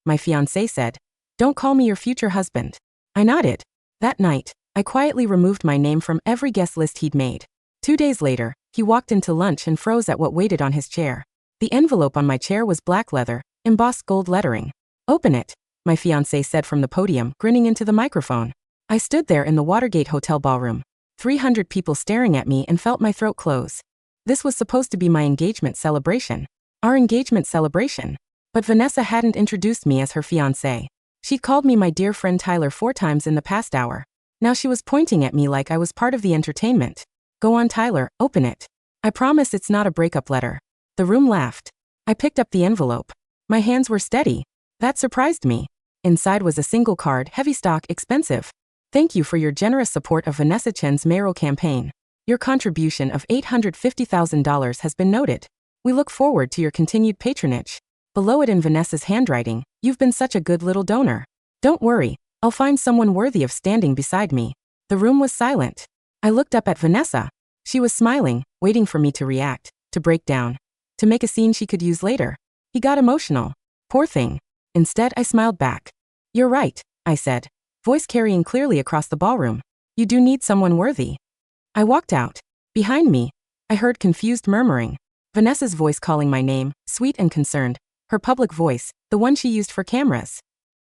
my fiancé said. Don't call me your future husband. I nodded. That night, I quietly removed my name from every guest list he'd made. 2 days later, he walked into lunch and froze at what waited on his chair. The envelope on my chair was black leather, embossed gold lettering. Open it, my fiancé said from the podium, grinning into the microphone. I stood there in the Watergate Hotel Ballroom. 300 people staring at me and felt my throat close. This was supposed to be my engagement celebration. Our engagement celebration. But Vanessa hadn't introduced me as her fiancé. She'd called me my dear friend Tyler 4 times in the past hour. Now she was pointing at me like I was part of the entertainment. Go on, Tyler, open it. I promise it's not a breakup letter. The room laughed. I picked up the envelope. My hands were steady. That surprised me. Inside was a single card, heavy stock, expensive. Thank you for your generous support of Vanessa Chen's mayoral campaign. Your contribution of $850,000 has been noted. We look forward to your continued patronage. Below it in Vanessa's handwriting, you've been such a good little donor. Don't worry, I'll find someone worthy of standing beside me. The room was silent. I looked up at Vanessa. She was smiling, waiting for me to react, to break down, to make a scene she could use later. He got emotional. Poor thing. Instead, I smiled back. You're right, I said, voice carrying clearly across the ballroom. You do need someone worthy. I walked out. Behind me, I heard confused murmuring. Vanessa's voice calling my name, sweet and concerned. Her public voice, the one she used for cameras.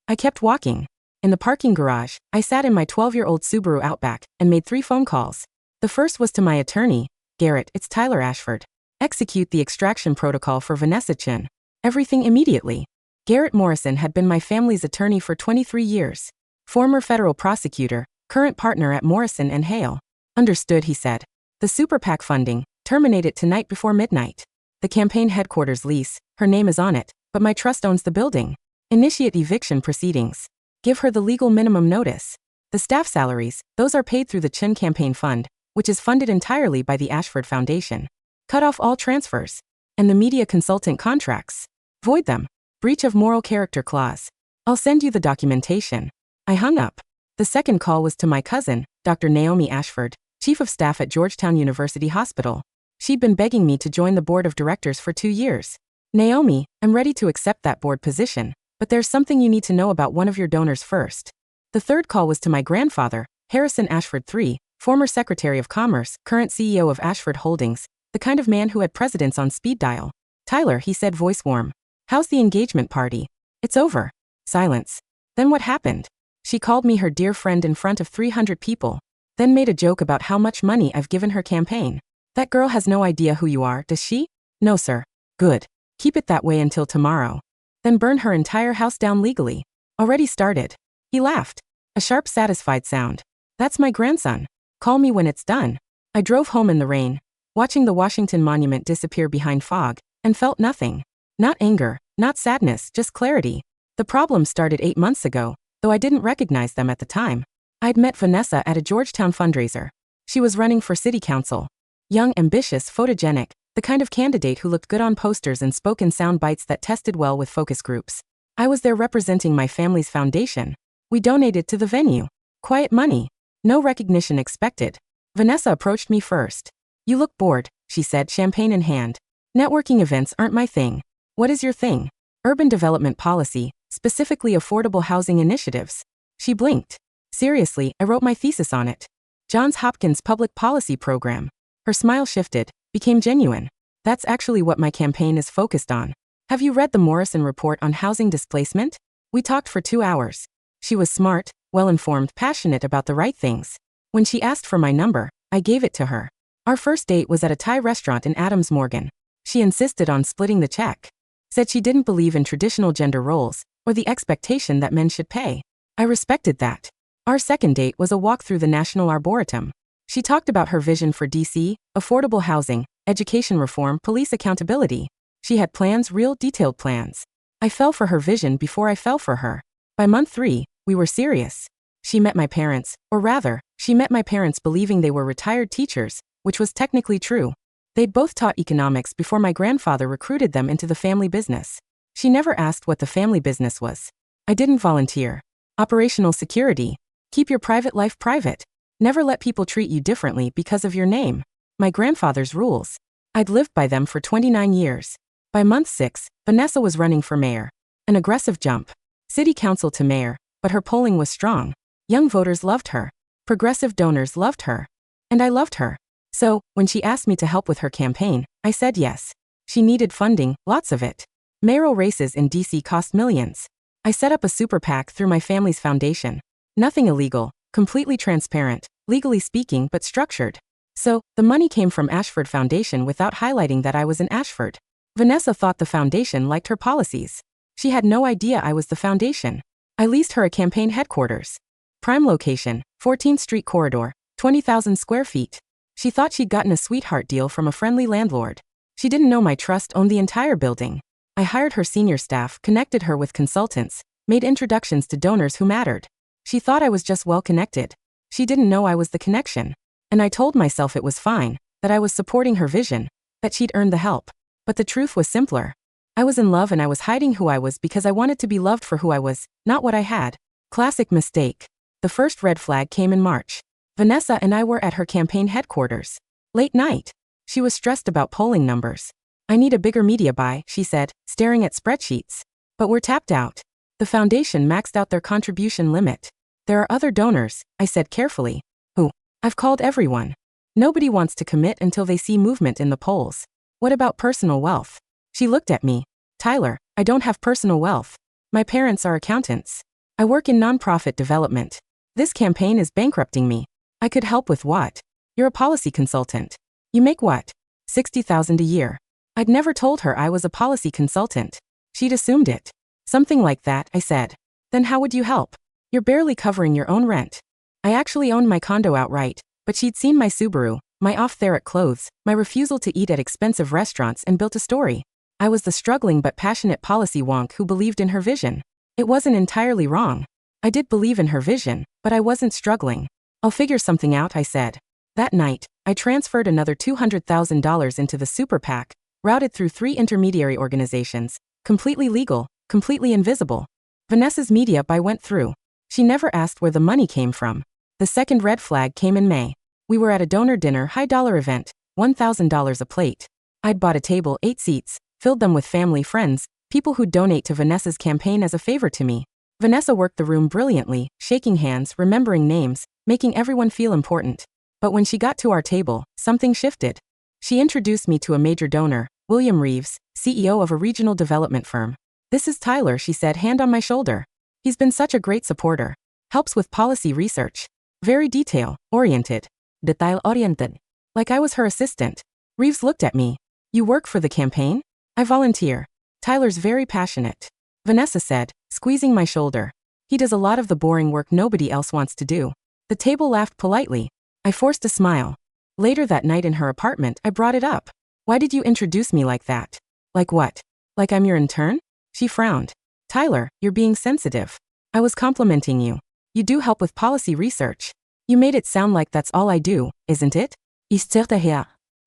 I kept walking. In the parking garage, I sat in my 12-year-old Subaru Outback and made 3 phone calls. The first was to my attorney. Garrett, it's Tyler Ashford. Execute the extraction protocol for Vanessa Chen. Everything immediately. Garrett Morrison had been my family's attorney for 23 years. Former federal prosecutor, current partner at Morrison and Hale. Understood, he said. The super PAC funding, terminate it tonight before midnight. The campaign headquarters lease, her name is on it, but my trust owns the building. Initiate eviction proceedings. Give her the legal minimum notice. The staff salaries, those are paid through the Chen Campaign Fund, which is funded entirely by the Ashford Foundation. Cut off all transfers. And the media consultant contracts. Void them. Breach of moral character clause. I'll send you the documentation. I hung up. The second call was to my cousin, Dr. Naomi Ashford, Chief of Staff at Georgetown University Hospital. She'd been begging me to join the board of directors for 2 years. Naomi, I'm ready to accept that board position, but there's something you need to know about one of your donors first. The third call was to my grandfather, Harrison Ashford III, former Secretary of Commerce, current CEO of Ashford Holdings, the kind of man who had presidents on speed dial. Tyler, he said, voice warm. How's the engagement party? It's over. Silence. Then what happened? She called me her dear friend in front of 300 people, then made a joke about how much money I've given her campaign. That girl has no idea who you are, does she? No, sir. Good. Keep it that way until tomorrow. Then burn her entire house down legally. Already started. He laughed. A sharp, satisfied sound. That's my grandson. Call me when it's done. I drove home in the rain, watching the Washington Monument disappear behind fog, and felt nothing. Not anger, not sadness, just clarity. The problem started 8 months ago, though I didn't recognize them at the time. I'd met Vanessa at a Georgetown fundraiser. She was running for city council. Young, ambitious, photogenic, the kind of candidate who looked good on posters and spoke in sound bites that tested well with focus groups. I was there representing my family's foundation. We donated to the venue. Quiet money. No recognition expected. Vanessa approached me first. You look bored, she said, champagne in hand. Networking events aren't my thing. What is your thing? Urban development policy, specifically affordable housing initiatives. She blinked. Seriously, I wrote my thesis on it. Johns Hopkins Public Policy Program. Her smile shifted, became genuine. That's actually what my campaign is focused on. Have you read the Morrison Report on Housing Displacement? We talked for 2 hours. She was smart, well-informed, passionate about the right things. When she asked for my number, I gave it to her. Our first date was at a Thai restaurant in Adams Morgan. She insisted on splitting the check. Said she didn't believe in traditional gender roles, or the expectation that men should pay. I respected that. Our second date was a walk through the National Arboretum. She talked about her vision for DC, affordable housing, education reform, police accountability. She had plans, real, detailed plans. I fell for her vision before I fell for her. By month 3, we were serious. She met my parents, or rather, she met my parents believing they were retired teachers, which was technically true. They'd both taught economics before my grandfather recruited them into the family business. She never asked what the family business was. I didn't volunteer. Operational security. Keep your private life private. Never let people treat you differently because of your name. My grandfather's rules. I'd lived by them for 29 years. By month 6, Vanessa was running for mayor. An aggressive jump. city council to mayor, but her polling was strong. Young voters loved her. Progressive donors loved her. And I loved her. So, when she asked me to help with her campaign, I said yes. She needed funding, lots of it. Mayoral races in DC cost millions. I set up a super PAC through my family's foundation. Nothing illegal, completely transparent, legally speaking, but structured. So, the money came from Ashford Foundation without highlighting that I was in Ashford. Vanessa thought the foundation liked her policies. She had no idea I was the foundation. I leased her a campaign headquarters. Prime location, 14th Street corridor, 20,000 square feet. She thought she'd gotten a sweetheart deal from a friendly landlord. She didn't know my trust owned the entire building. I hired her senior staff, connected her with consultants, made introductions to donors who mattered. She thought I was just well connected. She didn't know I was the connection. And I told myself it was fine, that I was supporting her vision, that she'd earned the help. But the truth was simpler. I was in love and I was hiding who I was because I wanted to be loved for who I was, not what I had. Classic mistake. The first red flag came in March. Vanessa and I were at her campaign headquarters. Late night. She was stressed about polling numbers. I need a bigger media buy, she said, staring at spreadsheets. But we're tapped out. The foundation maxed out their contribution limit. There are other donors, I said carefully. Who? I've called everyone. Nobody wants to commit until they see movement in the polls. What about personal wealth? She looked at me. Tyler, I don't have personal wealth. My parents are accountants. I work in nonprofit development. This campaign is bankrupting me. I could help with what? You're a policy consultant. You make what? $60,000 a year. I'd never told her I was a policy consultant. She'd assumed it. Something like that, I said. Then how would you help? You're barely covering your own rent. I actually owned my condo outright, but she'd seen my Subaru, my off-Theric clothes, my refusal to eat at expensive restaurants and built a story. I was the struggling but passionate policy wonk who believed in her vision. It wasn't entirely wrong. I did believe in her vision, but I wasn't struggling. I'll figure something out, I said. That night, I transferred another $200,000 into the super PAC, routed through 3 intermediary organizations, completely legal, completely invisible. Vanessa's media buy went through. She never asked where the money came from. The second red flag came in May. We were at a donor dinner high-dollar event, $1,000 a plate. I'd bought a table, 8 seats, filled them with family friends, people who'd donate to Vanessa's campaign as a favor to me. Vanessa worked the room brilliantly, shaking hands, remembering names, making everyone feel important. But when she got to our table, something shifted. She introduced me to a major donor, William Reeves, CEO of a regional development firm. This is Tyler, she said, hand on my shoulder. He's been such a great supporter. Helps with policy research. Very detail-oriented. Detail-oriented. Like I was her assistant. Reeves looked at me. You work for the campaign? I volunteer. Tyler's very passionate. Vanessa said, squeezing my shoulder. He does a lot of the boring work nobody else wants to do. The table laughed politely. I forced a smile. Later that night in her apartment, I brought it up. Why did you introduce me like that? Like what? Like I'm your intern? She frowned. Tyler, you're being sensitive. I was complimenting you. You do help with policy research. You made it sound like that's all I do, isn't it?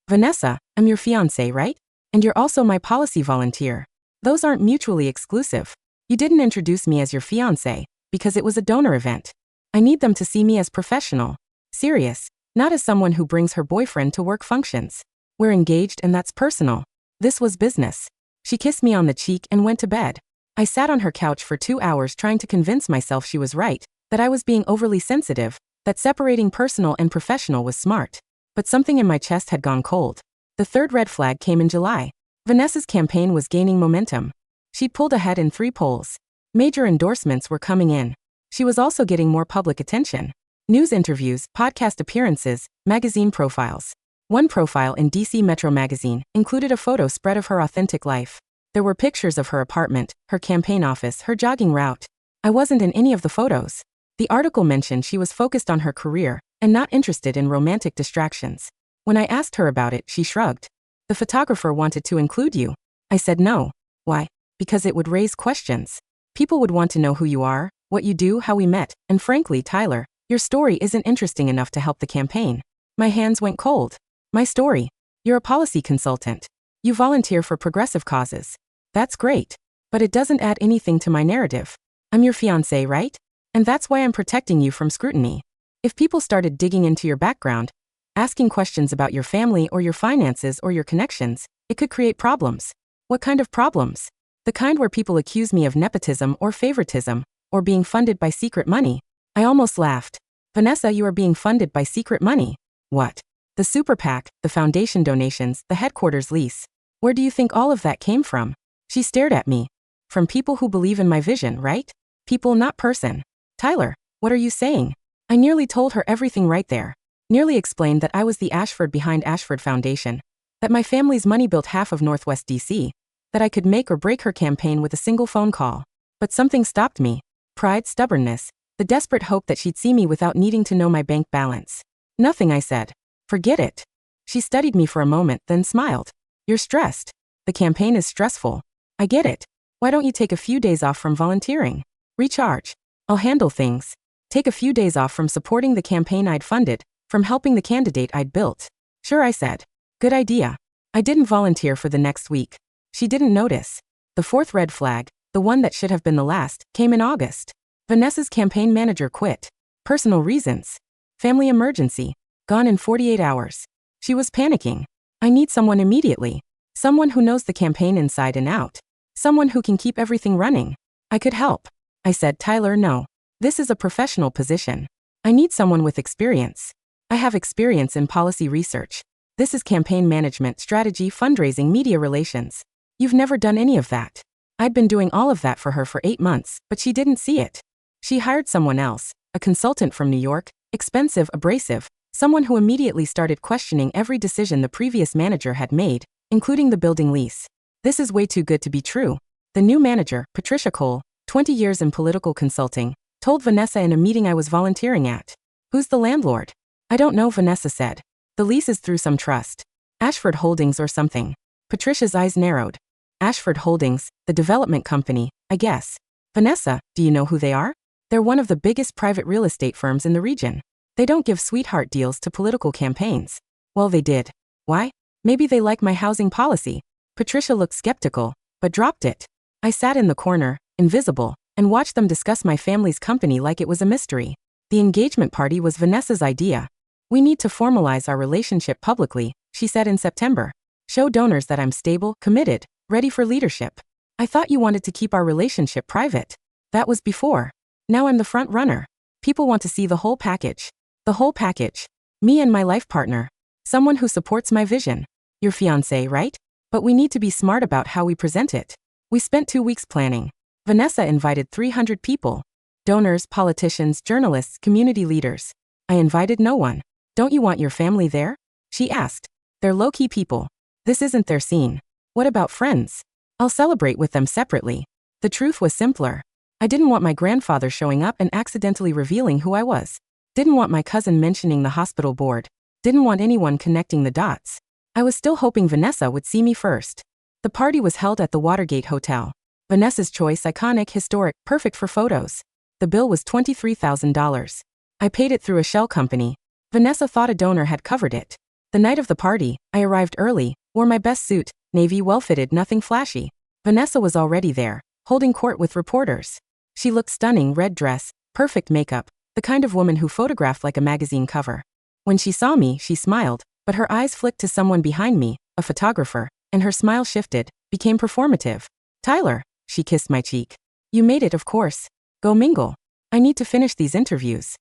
Vanessa, I'm your fiancé, right? And you're also my policy volunteer. Those aren't mutually exclusive. You didn't introduce me as your fiancé, because it was a donor event. I need them to see me as professional. Serious, not as someone who brings her boyfriend to work functions. We're engaged and that's personal. This was business. She kissed me on the cheek and went to bed. I sat on her couch for 2 hours trying to convince myself she was right, that I was being overly sensitive, that separating personal and professional was smart. But something in my chest had gone cold. The third red flag came in July. Vanessa's campaign was gaining momentum. She'd pulled ahead in 3 polls. Major endorsements were coming in. She was also getting more public attention. News interviews, podcast appearances, magazine profiles. One profile in DC Metro magazine included a photo spread of her authentic life. There were pictures of her apartment, her campaign office, her jogging route. I wasn't in any of the photos. The article mentioned she was focused on her career and not interested in romantic distractions. When I asked her about it, she shrugged. The photographer wanted to include you. I said no. Why? Because it would raise questions. People would want to know who you are, what you do, how we met, and frankly, Tyler, your story isn't interesting enough to help the campaign. My hands went cold. My story. You're a policy consultant. You volunteer for progressive causes. That's great. But it doesn't add anything to my narrative. I'm your fiancé, right? And that's why I'm protecting you from scrutiny. If people started digging into your background, asking questions about your family or your finances or your connections, it could create problems. What kind of problems? The kind where people accuse me of nepotism or favoritism, or being funded by secret money. I almost laughed. Vanessa, you are being funded by secret money. What? The super PAC, the foundation donations, the headquarters lease. Where do you think all of that came from? She stared at me. From people who believe in my vision, right? People, not person. Tyler, what are you saying? I nearly told her everything right there. Nearly explained that I was the Ashford behind Ashford Foundation. That my family's money built half of Northwest DC. That I could make or break her campaign with a single phone call. But something stopped me. Pride, stubbornness, the desperate hope that she'd see me without needing to know my bank balance. Nothing, I said. Forget it. She studied me for a moment, then smiled. You're stressed. The campaign is stressful. I get it. Why don't you take a few days off from volunteering? Recharge. I'll handle things. Take a few days off from supporting the campaign I'd funded, from helping the candidate I'd built. Sure, I said. Good idea. I didn't volunteer for the next week. She didn't notice. The fourth red flag, the one that should have been the last, came in August. Vanessa's campaign manager quit. Personal reasons. Family emergency. Gone in 48 hours. She was panicking. I need someone immediately. Someone who knows the campaign inside and out. Someone who can keep everything running. I could help. I said, Tyler, no. This is a professional position. I need someone with experience. I have experience in policy research. This is campaign management, strategy, fundraising, media relations. You've never done any of that. I'd been doing all of that for her for 8 months, but she didn't see it. She hired someone else, a consultant from New York, expensive, abrasive, someone who immediately started questioning every decision the previous manager had made, including the building lease. This is way too good to be true. The new manager, Patricia Cole, 20 years in political consulting, told Vanessa in a meeting I was volunteering at. Who's the landlord? I don't know, Vanessa said. The lease is through some trust. Ashford Holdings or something. Patricia's eyes narrowed. Ashford Holdings, the development company, I guess. Vanessa, do you know who they are? They're one of the biggest private real estate firms in the region. They don't give sweetheart deals to political campaigns. Well, they did. Why? Maybe they like my housing policy. Patricia looked skeptical, but dropped it. I sat in the corner, invisible, and watched them discuss my family's company like it was a mystery. The engagement party was Vanessa's idea. We need to formalize our relationship publicly, she said in September. Show donors that I'm stable, committed, ready for leadership. I thought you wanted to keep our relationship private. That was before. Now I'm the front runner. People want to see the whole package. The whole package. Me and my life partner. Someone who supports my vision. Your fiancé, right? But we need to be smart about how we present it. We spent 2 weeks planning. Vanessa invited 300 people. Donors, politicians, journalists, community leaders. I invited no one. Don't you want your family there? She asked. They're low-key people. This isn't their scene. What about friends? I'll celebrate with them separately. The truth was simpler. I didn't want my grandfather showing up and accidentally revealing who I was. Didn't want my cousin mentioning the hospital board. Didn't want anyone connecting the dots. I was still hoping Vanessa would see me first. The party was held at the Watergate Hotel. Vanessa's choice, iconic, historic, perfect for photos. The bill was $23,000. I paid it through a shell company. Vanessa thought a donor had covered it. The night of the party, I arrived early, wore my best suit, navy, well-fitted, nothing flashy. Vanessa was already there, holding court with reporters. She looked stunning, red dress, perfect makeup, the kind of woman who photographed like a magazine cover. When she saw me, she smiled, but her eyes flicked to someone behind me, a photographer, and her smile shifted, became performative. Tyler, she kissed my cheek. You made it, of course. Go mingle. I need to finish these interviews.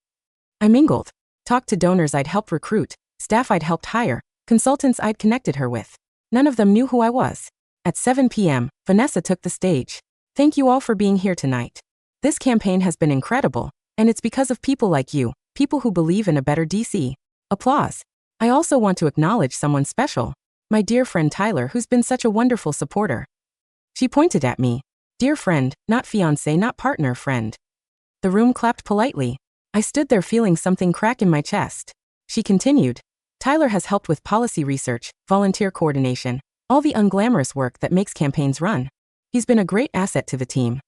I mingled. Talked to donors I'd helped recruit, staff I'd helped hire, consultants I'd connected her with. None of them knew who I was. At 7 p.m., Vanessa took the stage. Thank you all for being here tonight. This campaign has been incredible, and it's because of people like you, people who believe in a better DC. Applause. I also want to acknowledge someone special. My dear friend Tyler, who's been such a wonderful supporter. She pointed at me. Dear friend, not fiancé, not partner, friend. The room clapped politely. I stood there feeling something crack in my chest. She continued. Tyler has helped with policy research, volunteer coordination, all the unglamorous work that makes campaigns run. He's been a great asset to the team.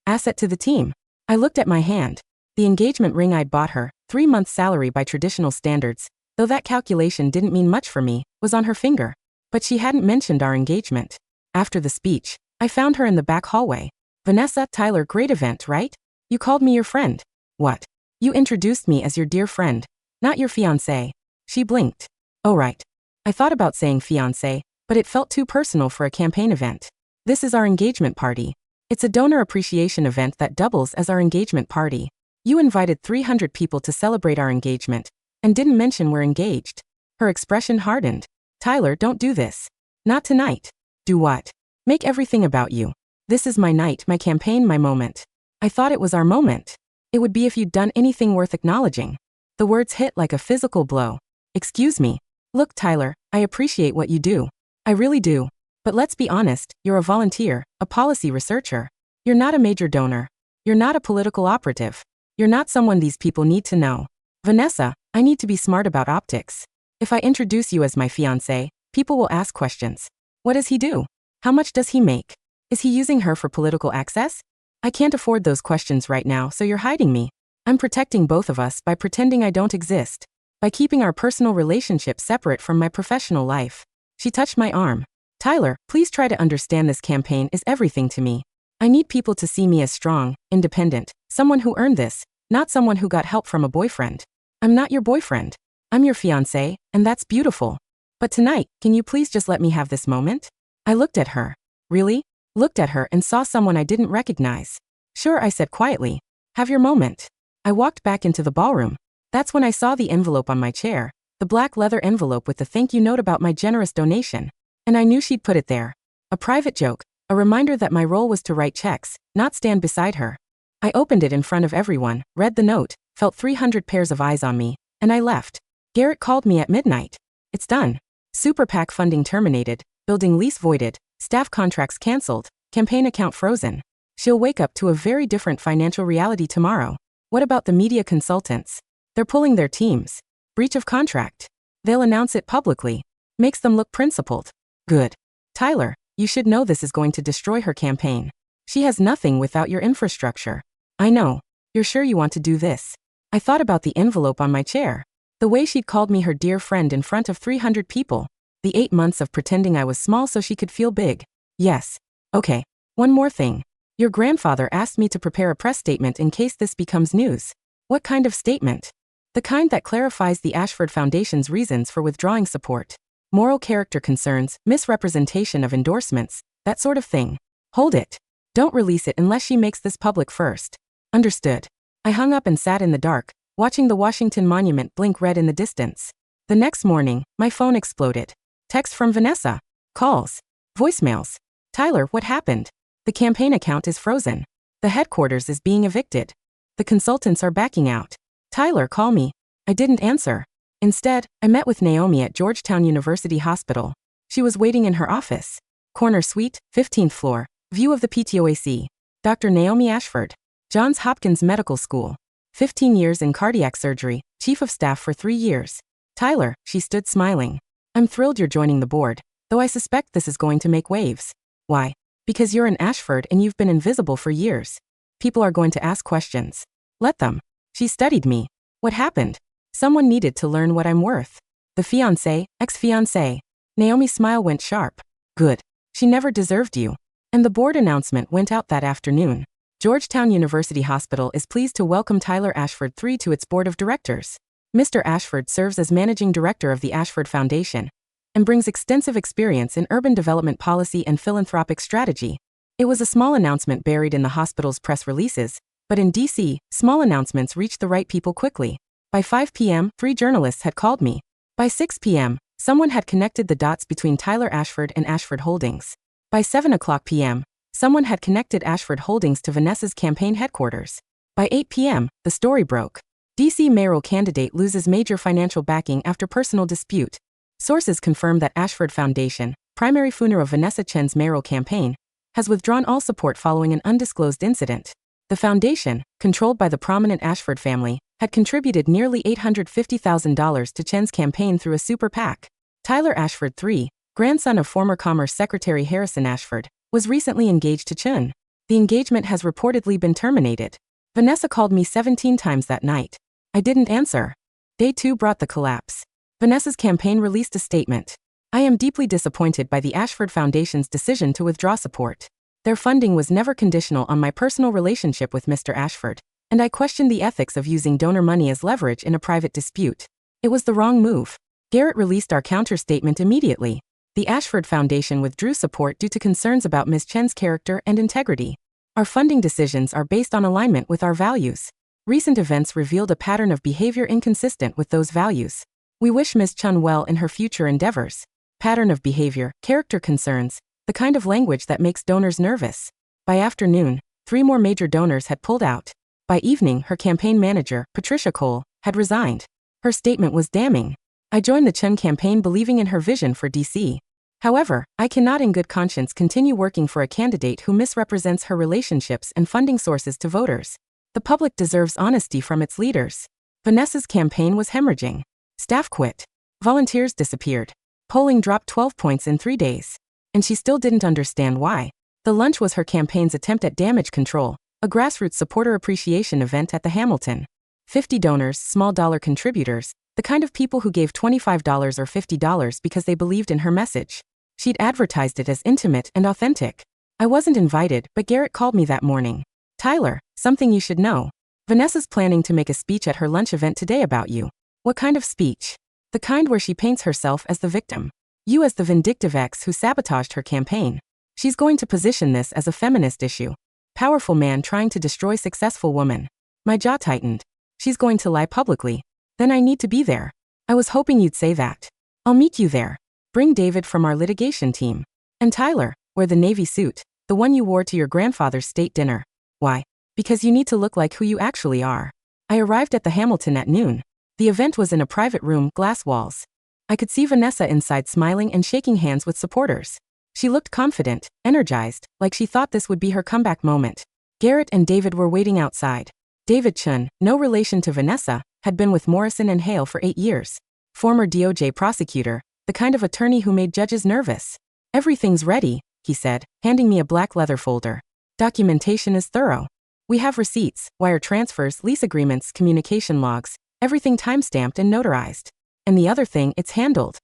Asset to the team. I looked at my hand. The engagement ring I'd bought her, 3 months' salary by traditional standards, though that calculation didn't mean much for me, was on her finger. But she hadn't mentioned our engagement. After the speech, I found her in the back hallway. Vanessa, Tyler, great event, right? You called me your friend. What? You introduced me as your dear friend, not your fiancé. She blinked. Oh right. I thought about saying fiancé, but it felt too personal for a campaign event. This is our engagement party. It's a donor appreciation event that doubles as our engagement party. You invited 300 people to celebrate our engagement and didn't mention we're engaged. Her expression hardened. Tyler, don't do this. Not tonight. Do what? Make everything about you. This is my night, my campaign, my moment. I thought it was our moment. It would be if you'd done anything worth acknowledging. The words hit like a physical blow. Excuse me. Look, Tyler, I appreciate what you do. I really do. But let's be honest, you're a volunteer, a policy researcher. You're not a major donor. You're not a political operative. You're not someone these people need to know. Vanessa, I need to be smart about optics. If I introduce you as my fiancé, people will ask questions. What does he do? How much does he make? Is he using her for political access? I can't afford those questions right now, so you're hiding me. I'm protecting both of us by pretending I don't exist, by keeping our personal relationship separate from my professional life. She touched my arm. Tyler, please try to understand this campaign is everything to me. I need people to see me as strong, independent, someone who earned this, not someone who got help from a boyfriend. I'm not your boyfriend. I'm your fiancé, and that's beautiful. But tonight, can you please just let me have this moment? I looked at her. Really? Looked at her and saw someone I didn't recognize. Sure, I said quietly. Have your moment. I walked back into the ballroom. That's when I saw the envelope on my chair, the black leather envelope with the thank you note about my generous donation. And I knew she'd put it there. A private joke, a reminder that my role was to write checks, not stand beside her. I opened it in front of everyone, read the note, felt 300 pairs of eyes on me, and I left. Garrett called me at midnight. It's done. Super PAC funding terminated, building lease voided, staff contracts canceled, campaign account frozen. She'll wake up to a very different financial reality tomorrow. What about the media consultants? They're pulling their teams. Breach of contract. They'll announce it publicly. Makes them look principled. Good. Tyler, you should know this is going to destroy her campaign. She has nothing without your infrastructure. I know. You're sure you want to do this? I thought about the envelope on my chair. The way she'd called me her dear friend in front of 300 people. The 8 months of pretending I was small so she could feel big. Yes. Okay. One more thing. Your grandfather asked me to prepare a press statement in case this becomes news. What kind of statement? The kind that clarifies the Ashford Foundation's reasons for withdrawing support. Moral character concerns, misrepresentation of endorsements, that sort of thing. Hold it. Don't release it unless she makes this public first. Understood. I hung up and sat in the dark, watching the Washington Monument blink red in the distance. The next morning, my phone exploded. Text from Vanessa. Calls. Voicemails. Tyler, what happened? The campaign account is frozen. The headquarters is being evicted. The consultants are backing out. Tyler, call me. I didn't answer. Instead, I met with Naomi at Georgetown University Hospital. She was waiting in her office. Corner suite, 15th floor. View of the PTOAC. Dr. Naomi Ashford. Johns Hopkins Medical School. 15 years in cardiac surgery, chief of staff for 3 years. Tyler, she stood smiling. I'm thrilled you're joining the board, though I suspect this is going to make waves. Why? Because you're an Ashford and you've been invisible for years. People are going to ask questions. Let them. She studied me. What happened? Someone needed to learn what I'm worth. The fiancé, ex-fiancé. Naomi's smile went sharp. Good. She never deserved you. And the board announcement went out that afternoon. Georgetown University Hospital is pleased to welcome Tyler Ashford III to its board of directors. Mr. Ashford serves as managing director of the Ashford Foundation and brings extensive experience in urban development policy and philanthropic strategy. It was a small announcement buried in the hospital's press releases, but in DC, small announcements reach the right people quickly. By 5 p.m., 3 journalists had called me. By 6 p.m., someone had connected the dots between Tyler Ashford and Ashford Holdings. By 7 o'clock p.m., someone had connected Ashford Holdings to Vanessa's campaign headquarters. By 8 p.m., the story broke. DC mayoral candidate loses major financial backing after personal dispute. Sources confirm that Ashford Foundation, primary funder of Vanessa Chen's mayoral campaign, has withdrawn all support following an undisclosed incident. The foundation, controlled by the prominent Ashford family, had contributed nearly $850,000 to Chen's campaign through a super PAC. Tyler Ashford III, grandson of former Commerce Secretary Harrison Ashford, was recently engaged to Chen. The engagement has reportedly been terminated. Vanessa called me 17 times that night. I didn't answer. Day 2 brought the collapse. Vanessa's campaign released a statement. I am deeply disappointed by the Ashford Foundation's decision to withdraw support. Their funding was never conditional on my personal relationship with Mr. Ashford, and I questioned the ethics of using donor money as leverage in a private dispute. It was the wrong move. Garrett released our counter statement immediately. The Ashford Foundation withdrew support due to concerns about Ms. Chen's character and integrity. Our funding decisions are based on alignment with our values. Recent events revealed a pattern of behavior inconsistent with those values. We wish Ms. Chen well in her future endeavors. Pattern of behavior, character concerns, the kind of language that makes donors nervous. By afternoon, 3 more major donors had pulled out. By evening, her campaign manager, Patricia Cole, had resigned. Her statement was damning. I joined the Chen campaign believing in her vision for DC. However, I cannot in good conscience continue working for a candidate who misrepresents her relationships and funding sources to voters. The public deserves honesty from its leaders. Vanessa's campaign was hemorrhaging. Staff quit. Volunteers disappeared. Polling dropped 12 points in 3 days. And she still didn't understand why. The lunch was her campaign's attempt at damage control, a grassroots supporter appreciation event at the Hamilton. 50 donors, small dollar contributors, the kind of people who gave $25 or $50 because they believed in her message. She'd advertised it as intimate and authentic. I wasn't invited, but Garrett called me that morning. Tyler, something you should know. Vanessa's planning to make a speech at her lunch event today about you. What kind of speech? The kind where she paints herself as the victim. You as the vindictive ex who sabotaged her campaign. She's going to position this as a feminist issue. Powerful man trying to destroy successful woman. My jaw tightened. She's going to lie publicly. Then I need to be there. I was hoping you'd say that. I'll meet you there. Bring David from our litigation team. And Tyler, wear the navy suit, the one you wore to your grandfather's state dinner. Why? Because you need to look like who you actually are. I arrived at the Hamilton at noon. The event was in a private room, glass walls. I could see Vanessa inside smiling and shaking hands with supporters. She looked confident, energized, like she thought this would be her comeback moment. Garrett and David were waiting outside. David Chun, no relation to Vanessa, had been with Morrison and Hale for 8 years. Former DOJ prosecutor, the kind of attorney who made judges nervous. Everything's ready, he said, handing me a black leather folder. Documentation is thorough. We have receipts, wire transfers, lease agreements, communication logs, everything timestamped and notarized. And the other thing, it's handled.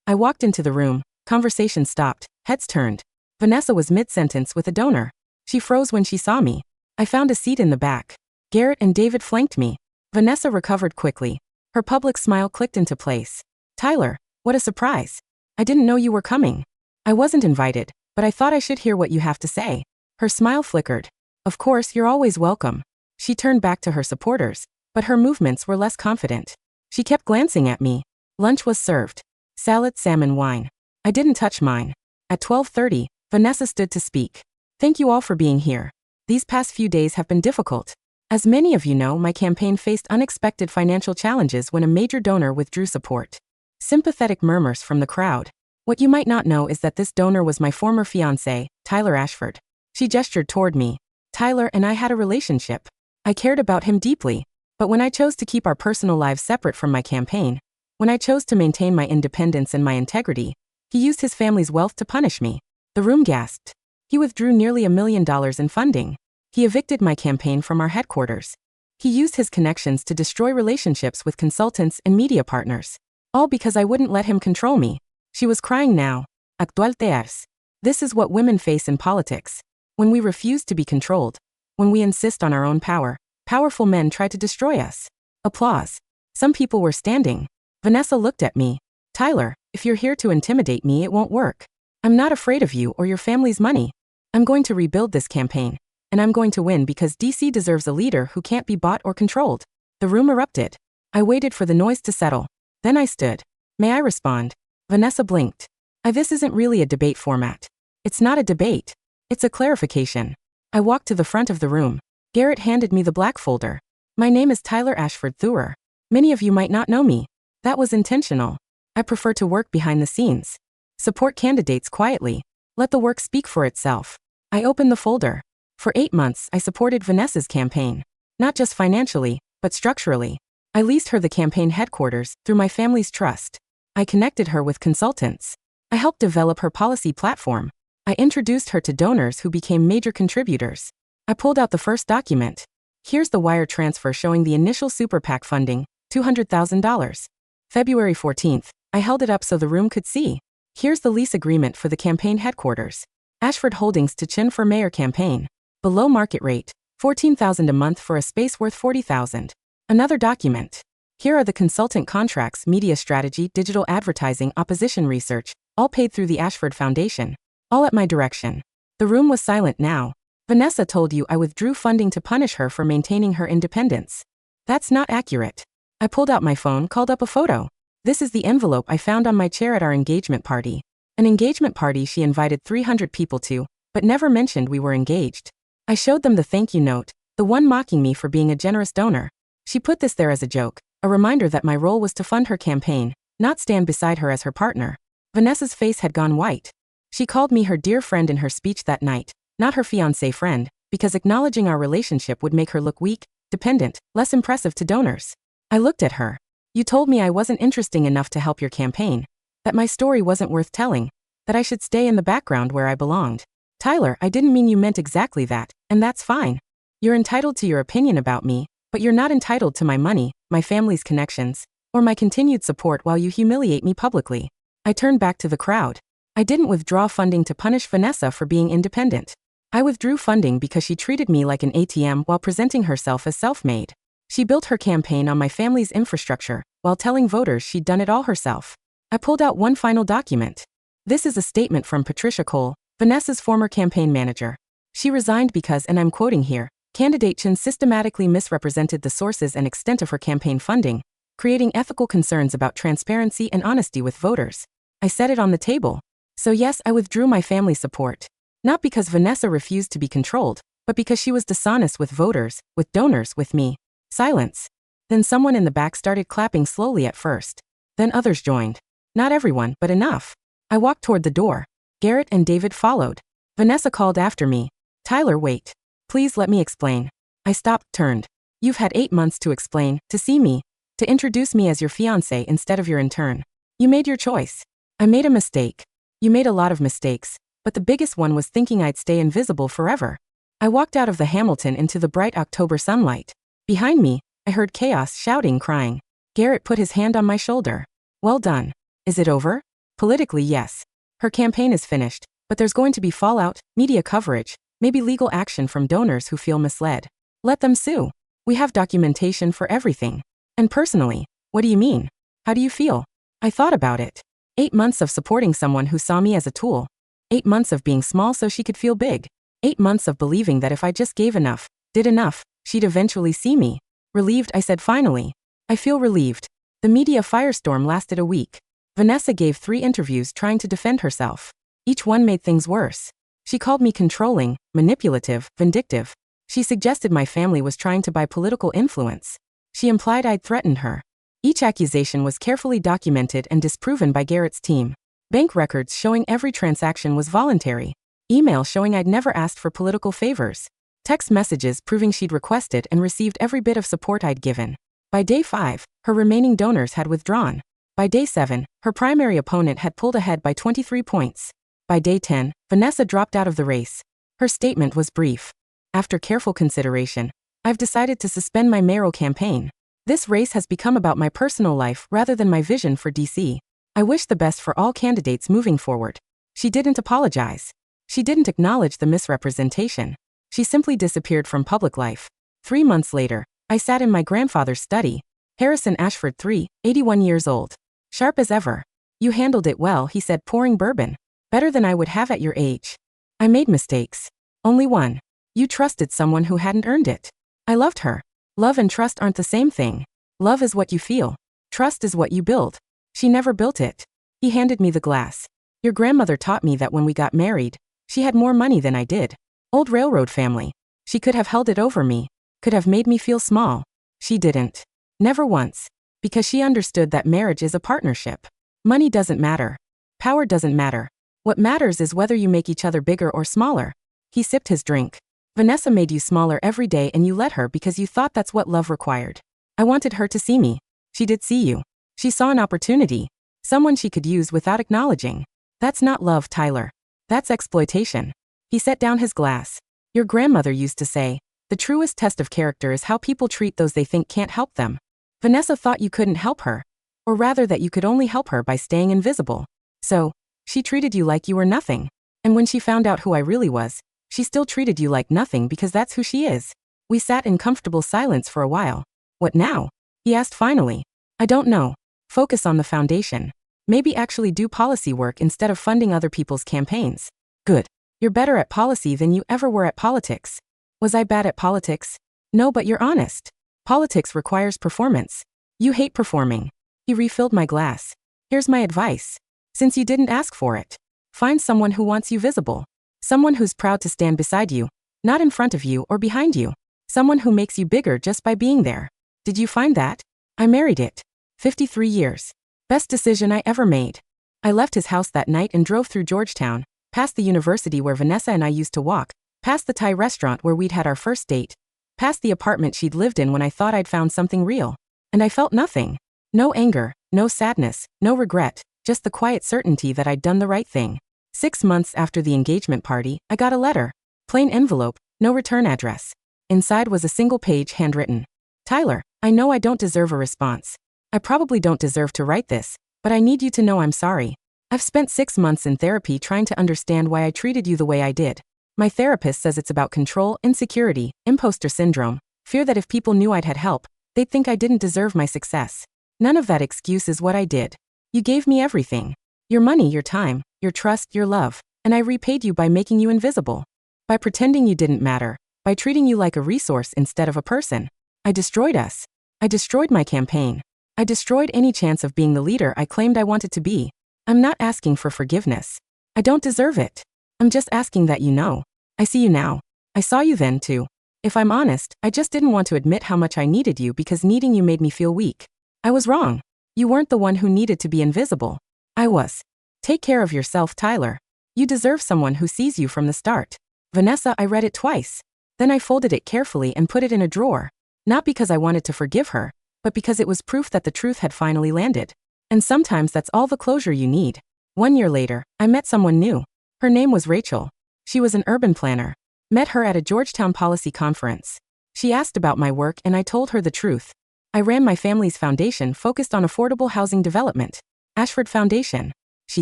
I walked into the room, conversation stopped, heads turned. Vanessa was mid-sentence with a donor. She froze when she saw me. I found a seat in the back. Garrett and David flanked me. Vanessa recovered quickly. Her public smile clicked into place. Tyler, what a surprise. I didn't know you were coming. I wasn't invited, but I thought I should hear what you have to say. Her smile flickered. Of course, you're always welcome. She turned back to her supporters, but her movements were less confident. She kept glancing at me. Lunch was served. Salad, salmon, wine. I didn't touch mine. At 12:30, Vanessa stood to speak. Thank you all for being here. These past few days have been difficult. As many of you know, my campaign faced unexpected financial challenges when a major donor withdrew support. Sympathetic murmurs from the crowd. What you might not know is that this donor was my former fiancé, Tyler Ashford. She gestured toward me. Tyler and I had a relationship. I cared about him deeply. But when I chose to keep our personal lives separate from my campaign, when I chose to maintain my independence and my integrity, he used his family's wealth to punish me. The room gasped. He withdrew nearly $1 million in funding. He evicted my campaign from our headquarters. He used his connections to destroy relationships with consultants and media partners. All because I wouldn't let him control me. She was crying now. Actual tears. This is what women face in politics. When we refuse to be controlled, when we insist on our own power, powerful men try to destroy us. Applause. Some people were standing. Vanessa looked at me. Tyler, if you're here to intimidate me, it won't work. I'm not afraid of you or your family's money. I'm going to rebuild this campaign. And I'm going to win because DC deserves a leader who can't be bought or controlled. The room erupted. I waited for the noise to settle. Then I stood. May I respond? Vanessa blinked. This isn't really a debate format. It's not a debate. It's a clarification. I walked to the front of the room. Garrett handed me the black folder. My name is Tyler Ashford Thurer. Many of you might not know me. That was intentional. I prefer to work behind the scenes. Support candidates quietly. Let the work speak for itself. I opened the folder. For 8 months, I supported Vanessa's campaign. Not just financially, but structurally. I leased her the campaign headquarters through my family's trust. I connected her with consultants. I helped develop her policy platform. I introduced her to donors who became major contributors. I pulled out the first document. Here's the wire transfer showing the initial super PAC funding, $200,000. February 14th, I held it up so the room could see. Here's the lease agreement for the campaign headquarters. Ashford Holdings to Chin for Mayor campaign. Below market rate, $14,000 a month for a space worth $40,000. Another document. Here are the consultant contracts: media strategy, digital advertising, opposition research, all paid through the Ashford Foundation, all at my direction. The room was silent now. Vanessa told you I withdrew funding to punish her for maintaining her independence. That's not accurate. I pulled out my phone, called up a photo. This is the envelope I found on my chair at our engagement party. An engagement party she invited 300 people to, but never mentioned we were engaged. I showed them the thank you note, the one mocking me for being a generous donor. She put this there as a joke, a reminder that my role was to fund her campaign, not stand beside her as her partner. Vanessa's face had gone white. She called me her dear friend in her speech that night, not her fiancé friend, because acknowledging our relationship would make her look weak, dependent, less impressive to donors. I looked at her. You told me I wasn't interesting enough to help your campaign, that my story wasn't worth telling, that I should stay in the background where I belonged. Tyler, I didn't mean you meant exactly that, and that's fine. You're entitled to your opinion about me, but you're not entitled to my money, my family's connections, or my continued support while you humiliate me publicly. I turned back to the crowd. I didn't withdraw funding to punish Vanessa for being independent. I withdrew funding because she treated me like an ATM while presenting herself as self-made. She built her campaign on my family's infrastructure, while telling voters she'd done it all herself. I pulled out one final document. This is a statement from Patricia Cole, Vanessa's former campaign manager. She resigned because, and I'm quoting here, candidate Chen systematically misrepresented the sources and extent of her campaign funding, creating ethical concerns about transparency and honesty with voters. I set it on the table. So yes, I withdrew my family support. Not because Vanessa refused to be controlled, but because she was dishonest with voters, with donors, with me. Silence. Then someone in the back started clapping slowly at first. Then others joined. Not everyone, but enough. I walked toward the door. Garrett and David followed. Vanessa called after me. Tyler, wait. Please let me explain. I stopped, turned. You've had 8 months to explain, to see me, to introduce me as your fiancé instead of your intern. You made your choice. I made a mistake. You made a lot of mistakes, but the biggest one was thinking I'd stay invisible forever. I walked out of the Hamilton into the bright October sunlight. Behind me, I heard chaos, shouting, crying. Garrett put his hand on my shoulder. Well done. Is it over? Politically, yes. Her campaign is finished, but there's going to be fallout, media coverage, maybe legal action from donors who feel misled. Let them sue. We have documentation for everything. And personally, what do you mean? How do you feel? I thought about it. 8 months of supporting someone who saw me as a tool. 8 months of being small so she could feel big. 8 months of believing that if I just gave enough, did enough, she'd eventually see me. Relieved, I said finally. I feel relieved. The media firestorm lasted a week. Vanessa gave 3 interviews trying to defend herself. Each one made things worse. She called me controlling, manipulative, vindictive. She suggested my family was trying to buy political influence. She implied I'd threatened her. Each accusation was carefully documented and disproven by Garrett's team. Bank records showing every transaction was voluntary. Email showing I'd never asked for political favors. Text messages proving she'd requested and received every bit of support I'd given. By day 5, her remaining donors had withdrawn. By day 7, her primary opponent had pulled ahead by 23 points. By day 10, Vanessa dropped out of the race. Her statement was brief. After careful consideration, I've decided to suspend my mayoral campaign. This race has become about my personal life rather than my vision for DC. I wish the best for all candidates moving forward. She didn't apologize. She didn't acknowledge the misrepresentation. She simply disappeared from public life. 3 months later, I sat in my grandfather's study. Harrison Ashford III, 81 years old. Sharp as ever. You handled it well, he said, pouring bourbon. Better than I would have at your age. I made mistakes. Only one. You trusted someone who hadn't earned it. I loved her. Love and trust aren't the same thing. Love is what you feel. Trust is what you build. She never built it. He handed me the glass. Your grandmother taught me that when we got married, she had more money than I did. Old railroad family. She could have held it over me, could have made me feel small. She didn't. Never once. Because she understood that marriage is a partnership. Money doesn't matter. Power doesn't matter. What matters is whether you make each other bigger or smaller. He sipped his drink. Vanessa made you smaller every day and you let her because you thought that's what love required. I wanted her to see me. She did see you. She saw an opportunity. Someone she could use without acknowledging. That's not love, Tyler. That's exploitation. He set down his glass. Your grandmother used to say, the truest test of character is how people treat those they think can't help them. Vanessa thought you couldn't help her. Or rather that you could only help her by staying invisible. So, she treated you like you were nothing. And when she found out who I really was, she still treated you like nothing because that's who she is. We sat in comfortable silence for a while. What now? He asked finally. I don't know. Focus on the foundation. Maybe actually do policy work instead of funding other people's campaigns. Good. You're better at policy than you ever were at politics. Was I bad at politics? No, but you're honest. Politics requires performance. You hate performing. He refilled my glass. Here's my advice. Since you didn't ask for it, find someone who wants you visible. Someone who's proud to stand beside you, not in front of you or behind you. Someone who makes you bigger just by being there. Did you find that? I married it. 53 years. Best decision I ever made. I left his house that night and drove through Georgetown, past the university where Vanessa and I used to walk, past the Thai restaurant where we'd had our first date, past the apartment she'd lived in when I thought I'd found something real. And I felt nothing. No anger, no sadness, no regret, just the quiet certainty that I'd done the right thing. 6 months after the engagement party, I got a letter. Plain envelope, no return address. Inside was a single page handwritten. Tyler, I know I don't deserve a response. I probably don't deserve to write this, but I need you to know I'm sorry. I've spent 6 months in therapy trying to understand why I treated you the way I did. My therapist says it's about control, insecurity, imposter syndrome, fear that if people knew I'd had help, they'd think I didn't deserve my success. None of that excuse is what I did. You gave me everything. Your money, your time, your trust, your love, and I repaid you by making you invisible. By pretending you didn't matter, by treating you like a resource instead of a person. I destroyed us. I destroyed my campaign. I destroyed any chance of being the leader I claimed I wanted to be. I'm not asking for forgiveness. I don't deserve it. I'm just asking that you know. I see you now. I saw you then too. If I'm honest, I just didn't want to admit how much I needed you because needing you made me feel weak. I was wrong. You weren't the one who needed to be invisible. I was. Take care of yourself, Tyler. You deserve someone who sees you from the start. Vanessa, I read it twice. Then I folded it carefully and put it in a drawer. Not because I wanted to forgive her, but because it was proof that the truth had finally landed. And sometimes that's all the closure you need. 1 year later, I met someone new. Her name was Rachel. She was an urban planner. Met her at a Georgetown policy conference. She asked about my work and I told her the truth. I ran my family's foundation focused on affordable housing development. Ashford Foundation. She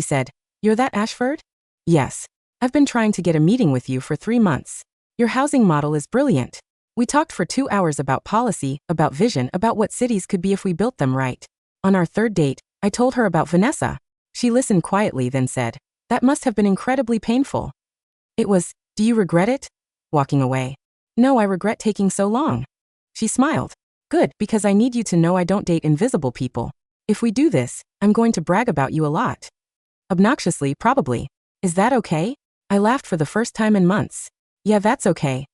said, "You're that Ashford?" "Yes. I've been trying to get a meeting with you for 3 months. Your housing model is brilliant." We talked for 2 hours about policy, about vision, about what cities could be if we built them right. On our third date, I told her about Vanessa. She listened quietly, then said, "That must have been incredibly painful." It was. "Do you regret it?" Walking away. "No, I regret taking so long." She smiled. "Good, because I need you to know I don't date invisible people. If we do this, I'm going to brag about you a lot." Obnoxiously, probably. "Is that okay?" I laughed for the first time in months. "Yeah, that's okay.